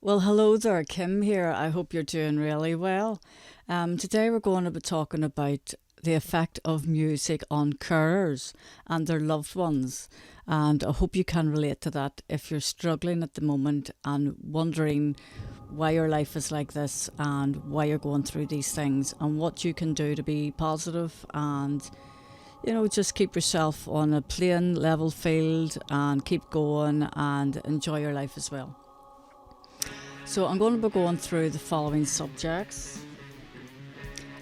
Well, hello there, Kim here. I hope you're doing really well. Today we're going to be talking about the effect of music on carers and their loved ones. And I hope you can relate to that if you're struggling at the moment and wondering why your life is like this and why you're going through these things and what you can do to be positive and just keep yourself on a plain level field and keep going and enjoy your life as well. So I'm going to be going through the following subjects.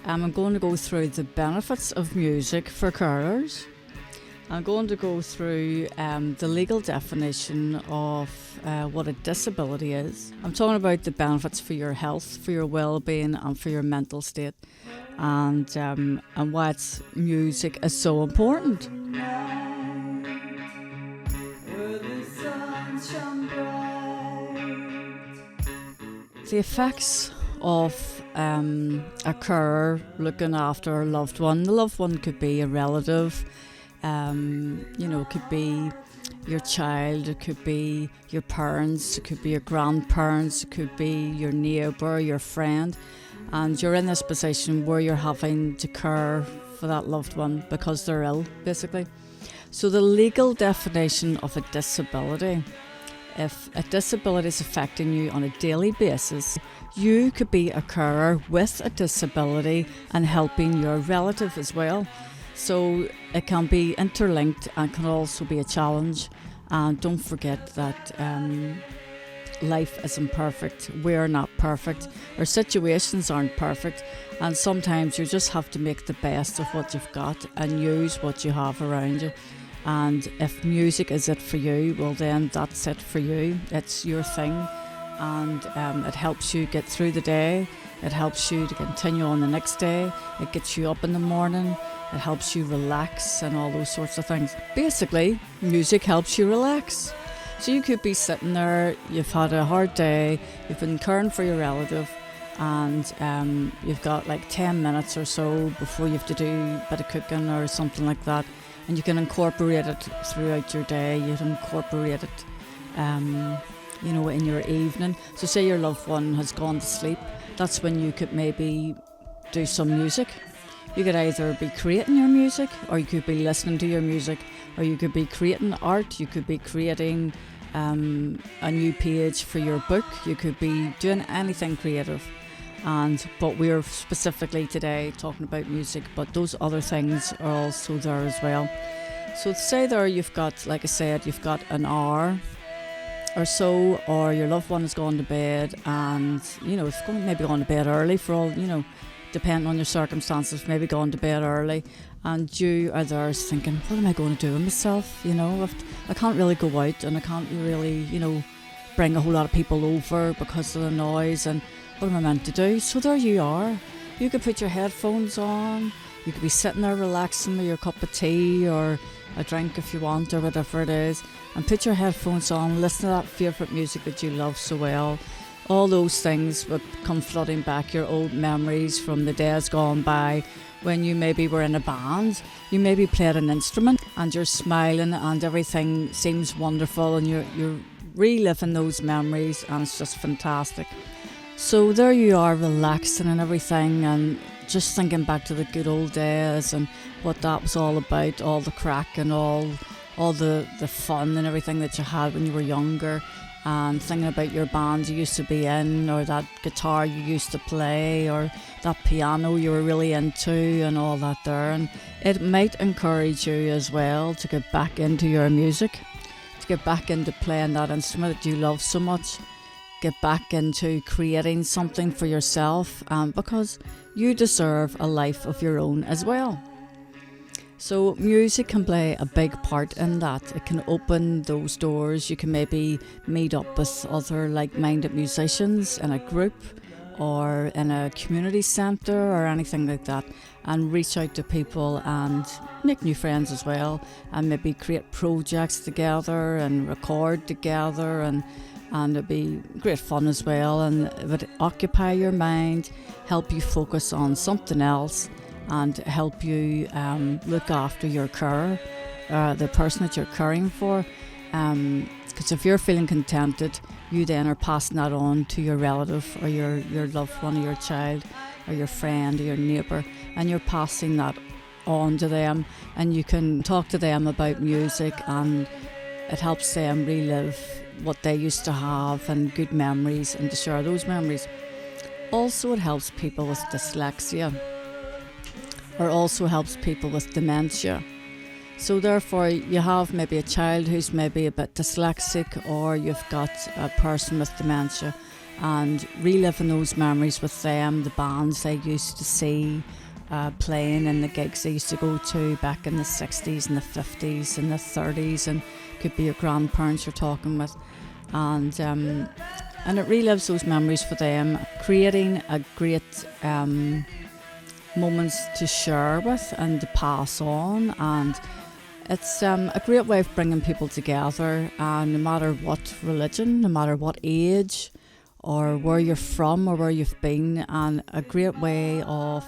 I'm going to go through the benefits of music for carers. I'm going to go through the legal definition of what a disability is. I'm talking about the benefits for your health, for your well-being and for your mental state, and why music is so important. The effects of a carer looking after a loved one. The loved one could be a relative, it could be your child, it could be your parents, it could be your grandparents, it could be your neighbour, your friend. And you're in this position where you're having to care for that loved one because they're ill, basically. So the legal definition of a disability: if a disability is affecting you on a daily basis, you could be a carer with a disability and helping your relative as well. So it can be interlinked and can also be a challenge. And don't forget that life isn't perfect. We're not perfect. Our situations aren't perfect. And sometimes you just have to make the best of what you've got and use what you have around you. And if music is it for you, well then that's it for you. It's your thing, and it helps you get through the day. It helps you to continue on the next day. It gets you up in the morning. It helps you relax and all those sorts of things. Basically, music helps you relax. So you could be sitting there, you've had a hard day, you've been caring for your relative, and you've got like 10 minutes or so before you have to do a bit of cooking or something like that. And you can incorporate it throughout your day. You can incorporate it, in your evening. So say your loved one has gone to sleep. That's when you could maybe do some music. You could either be creating your music, or you could be listening to your music, or you could be creating art. You could be creating a new page for your book. You could be doing anything creative. But we're specifically today talking about music, but those other things are also there as well. So say there you've got, like I said, you've got an hour or so, or your loved one has gone to bed, and it's maybe gone to bed early for all, depending on your circumstances, maybe gone to bed early, and you are there thinking, what am I going to do with myself? I can't really go out, and I can't really, bring a whole lot of people over because of the noise, and what am I meant to do? So there you are. You could put your headphones on. You could be sitting there relaxing with your cup of tea or a drink if you want, or whatever it is, and put your headphones on, listen to that favourite music that you love so well. All those things would come flooding back, your old memories from the days gone by when you maybe were in a band, you maybe played an instrument and you're smiling and everything seems wonderful, and you're reliving those memories, and it's just fantastic. So there you are, relaxing and everything, and just thinking back to the good old days and what that was all about, all the crack and all the fun and everything that you had when you were younger, and thinking about your band you used to be in, or that guitar you used to play, or that piano you were really into, and all that there. And it might encourage you as well to get back into your music, to get back into playing that instrument that you love so much. Get back into creating something for yourself, because you deserve a life of your own as well. So music can play a big part in that. It can open those doors. You can maybe meet up with other like-minded musicians in a group or in a community centre or anything like that, and reach out to people and make new friends as well, and maybe create projects together and record together, and it'd be great fun as well, and it would occupy your mind, help you focus on something else, and help you look after your carer, the person that you're caring for. Because if you're feeling contented, you then are passing that on to your relative or your loved one or your child or your friend or your neighbour, and you're passing that on to them, and you can talk to them about music, and it helps them relive what they used to have and good memories, and to share those memories. Also, it helps people with dyslexia, or also helps people with dementia. So therefore, you have maybe a child who's maybe a bit dyslexic, or you've got a person with dementia, and reliving those memories with them, the bands they used to see playing, and the gigs they used to go to back in the 60s and the 50s and the 30s, and could be your grandparents you're talking with, and it relives those memories for them, creating a great moments to share with and to pass on. And it's a great way of bringing people together, and no matter what religion, no matter what age or where you're from or where you've been, and a great way of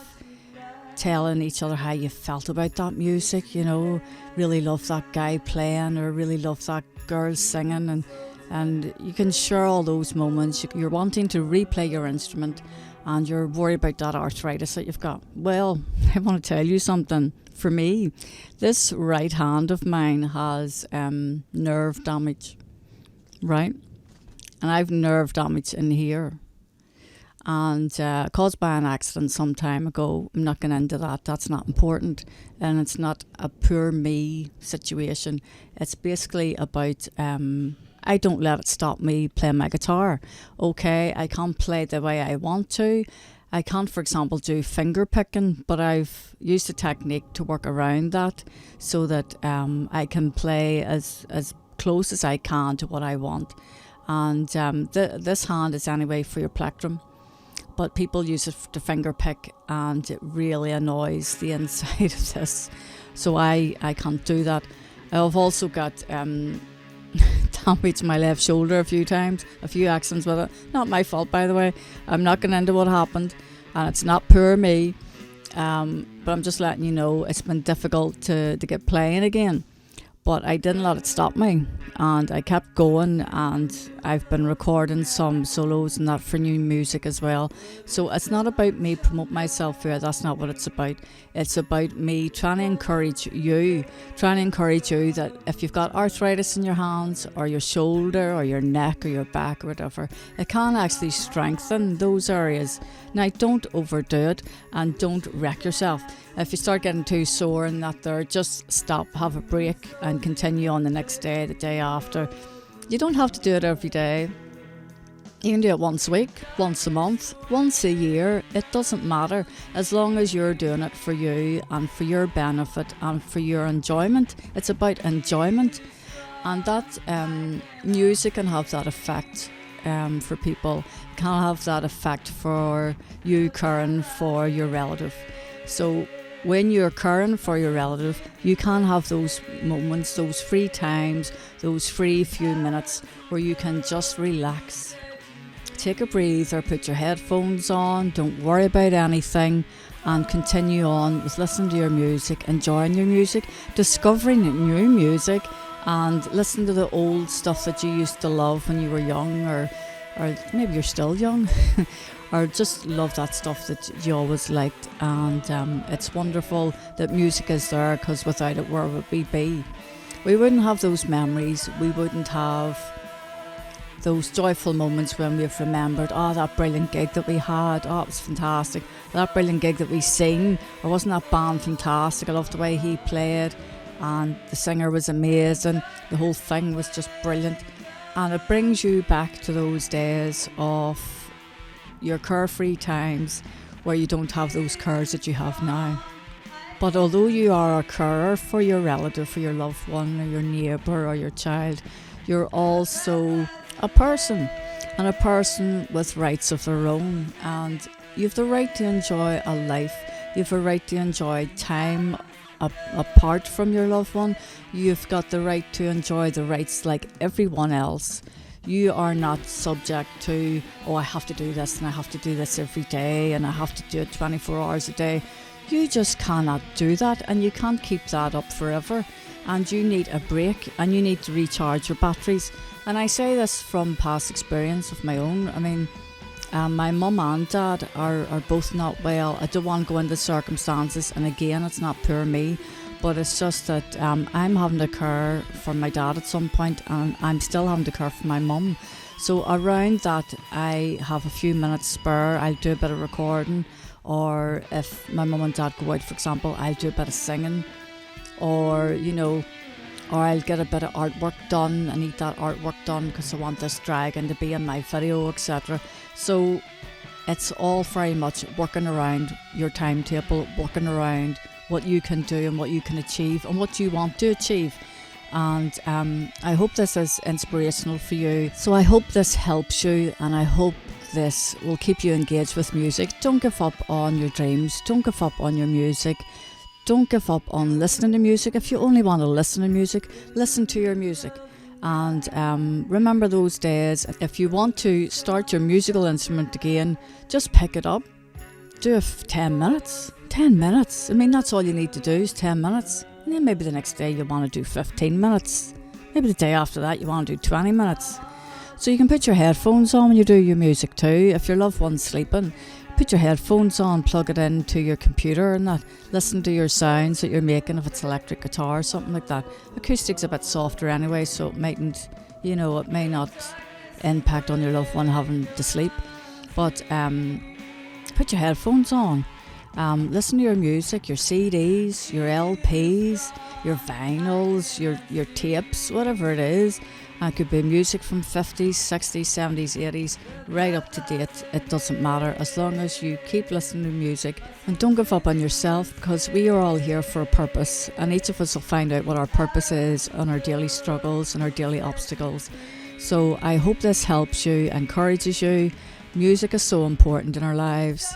telling each other how you felt about that music. You know, really love that guy playing, or really love that girl singing, and you can share all those moments. You're wanting to replay your instrument, and you're worried about that arthritis that you've got. Well, I want to tell you something. For me, this right hand of mine has nerve damage, right? And I've nerve damage in here, and caused by an accident some time ago. I'm not going into that. That's not important, and it's not a poor me situation. It's basically about I don't let it stop me playing my guitar. Okay, I can't play the way I want to. I can't, for example, do finger picking, but I've used a technique to work around that, so that I can play as close as I can to what I want. And this hand is anyway for your plectrum, but people use it to finger pick, and it really annoys the inside of this. So I can't do that. I've also got damaged my left shoulder a few times, a few accidents with it. Not my fault, by the way. I'm not going into what happened, and it's not poor me. But I'm just letting you know it's been difficult to get playing again. But I didn't let it stop me, and I kept going, and I've been recording some solos and that for new music as well. So it's not about me promoting myself here. That's not what it's about. It's about me trying to encourage you that if you've got arthritis in your hands or your shoulder or your neck or your back or whatever, it can actually strengthen those areas. Now, don't overdo it, and don't wreck yourself. If you start getting too sore and that there, just stop, have a break, and continue on the next day, the day after. You don't have to do it every day. You can do it once a week, once a month, once a year. It doesn't matter, as long as you're doing it for you and for your benefit and for your enjoyment. It's about enjoyment, and that music can have that effect for people. It can have that effect for you caring for your relative. So when you're caring for your relative, you can have those moments, those free times, those free few minutes where you can just relax. Take a breather, put your headphones on, don't worry about anything, and continue on with listening to your music, enjoying your music, discovering new music, and listen to the old stuff that you used to love when you were young, or maybe you're still young. Or just love that stuff that you always liked. And it's wonderful that music is there, because without it, where would we be? We wouldn't have those memories. We wouldn't have those joyful moments when we've remembered, that brilliant gig that we had. Oh, it was fantastic. That brilliant gig that we sing. Or wasn't that band fantastic? I loved the way he played, and the singer was amazing. The whole thing was just brilliant. And it brings you back to those days of your carefree times where you don't have those cares that you have now. But although you are a carer for your relative, for your loved one, or your neighbour, or your child, you're also a person, and a person with rights of their own. And you have the right to enjoy a life. You have a right to enjoy time apart from your loved one. You've got the right to enjoy the rights like everyone else. You are not subject to, I have to do this, and I have to do this every day, and I have to do it 24 hours a day. You just cannot do that, and you can't keep that up forever. and you need a break and you need to recharge your batteries. And I say this from past experience of my own. I mean, my mum and dad are both not well. I don't want to go into circumstances, and again, it's not poor me, but it's just that I'm having to care for my dad at some point, and I'm still having to care for my mum. So around that, I have a few minutes spare. I'll do a bit of recording, or if my mum and dad go out, for example, I'll do a bit of singing, or or I'll get a bit of artwork done. I need that artwork done because I want this dragon to be in my video, etc. So it's all very much working around your timetable, working around what you can do and what you can achieve and what you want to achieve. And I hope this is inspirational for you. So I hope this helps you, and I hope this will keep you engaged with music. Don't give up on your dreams. Don't give up on your music. Don't give up on listening to music. If you only want to listen to music, listen to your music. And remember those days. If you want to start your musical instrument again, just pick it up. Do it for 10 minutes. 10 minutes. I mean, that's all you need to do is 10 minutes. And then maybe the next day you want to do 15 minutes. Maybe the day after that you want to do 20 minutes. So you can put your headphones on when you do your music too. If your loved one's sleeping, put your headphones on, plug it into your computer and that. Listen to your sounds that you're making, if it's electric guitar or something like that. Acoustic's a bit softer anyway, so it mightn't, it may not impact on your loved one having to sleep. But put your headphones on. Listen to your music, your CDs, your LPs, your vinyls, your tapes, whatever it is. It could be music from 50s, 60s, 70s, 80s, right up to date. It doesn't matter, as long as you keep listening to music and don't give up on yourself, because we are all here for a purpose, and each of us will find out what our purpose is on our daily struggles and our daily obstacles. So I hope this helps you, encourages you. Music is so important in our lives.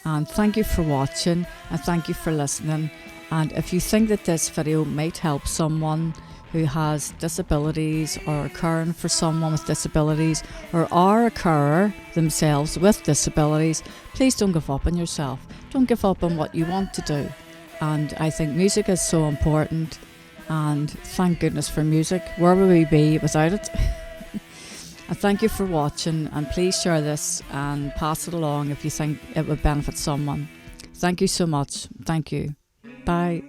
And thank you for watching, and thank you for listening. And if you think that this video might help someone who has disabilities, or caring for someone with disabilities, or are a carer themselves with disabilities, please don't give up on yourself. Don't give up on what you want to do. And I think music is so important, and thank goodness for music. Where would we be without it? And thank you for watching, and please share this and pass it along if you think it would benefit someone. Thank you so much. Thank you. Bye.